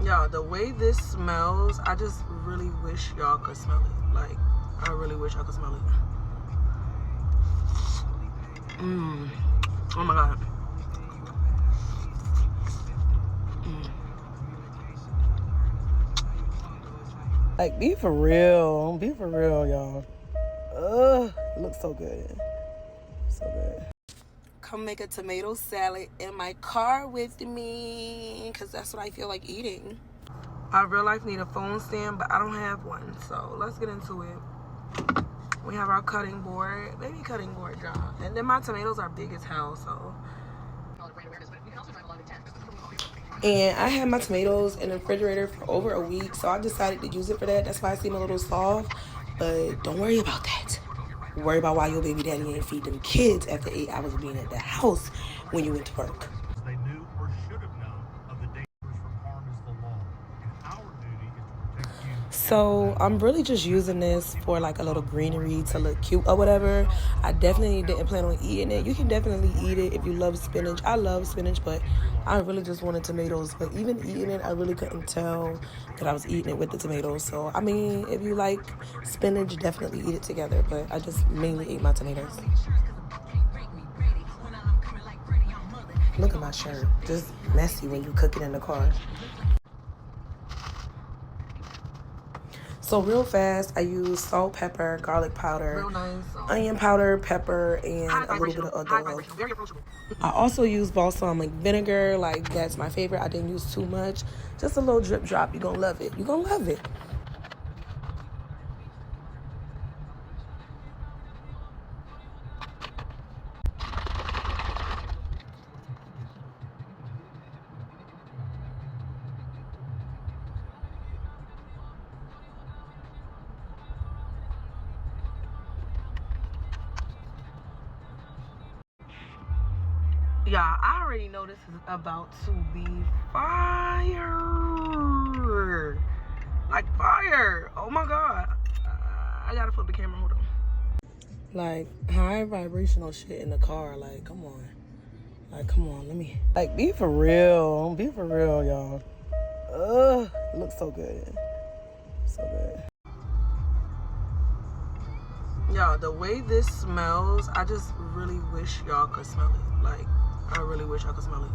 Y'all, the way this smells, I just really wish y'all could smell it. Like, I really wish y'all could smell it. Oh my God. Like, be for real, y'all. Ugh, it looks so good. So good. Come make a tomato salad in my car with me, because that's what I feel like eating. I real life need a phone stand, but I don't have one, so let's get into it. We have our cutting board, baby cutting board, y'all. And then my tomatoes are big as hell, so. And I had my tomatoes in the refrigerator for over a week, so I decided to use it for that. That's why I seem a little soft, but don't worry about that. Worry about why your baby daddy ain't feed them kids after 8 hours of being at the house when you went to work. They knew or should have known of the dangers from harm is the law, and our duty is to protect you. So I'm really just using this for like a little greenery to look cute or whatever. I definitely didn't plan on eating it. You can definitely eat it if you love spinach. I love spinach, but I really just wanted tomatoes. But even eating it, I really couldn't tell that I was eating it with the tomatoes. So I mean, if you like spinach, definitely eat it together. But I just mainly ate my tomatoes. Look at my shirt, just messy when you cook it in the car. So real fast, I use salt, pepper, garlic powder, onion powder, pepper, and a little bit of adobo. I also use balsamic vinegar, like that's my favorite. I didn't use too much, just a little drip drop. You're gonna love it. You're gonna love it. Y'all, I already know this is about to be fire. Like fire. Oh my God. I gotta flip the camera. Hold on. Like high vibrational shit in the car. Like, come on. Like, come on. Let me. Like, be for real. Be for real, y'all. Ugh. It looks so good. So good. Y'all, the way this smells, I just really wish y'all could smell it. Like, I really wish I could smell it.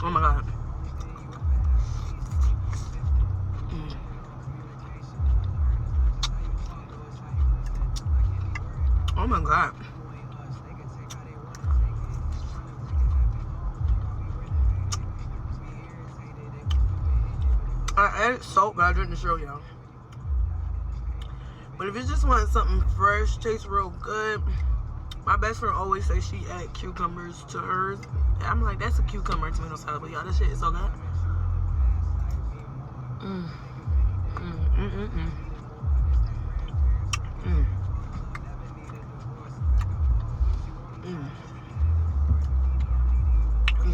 Oh my God. Oh my God. I added salt, but I didn't show y'all. But if you just want something fresh, tastes real good, my best friend always says she add cucumbers to hers. I'm like, that's a cucumber tomato salad, but y'all, this shit is so good.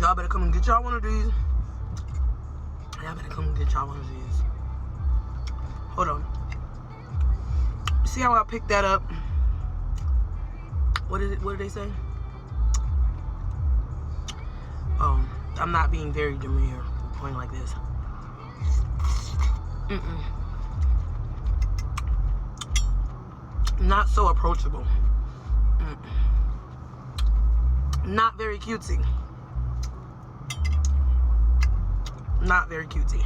Y'all better come and get y'all one of these. Y'all better come and get y'all one of these. Hold on. See how I picked that up? What is it? What did they say? Oh, I'm not being very demure pointing like this. Not so approachable. Not very cutesy. Not very cutesy.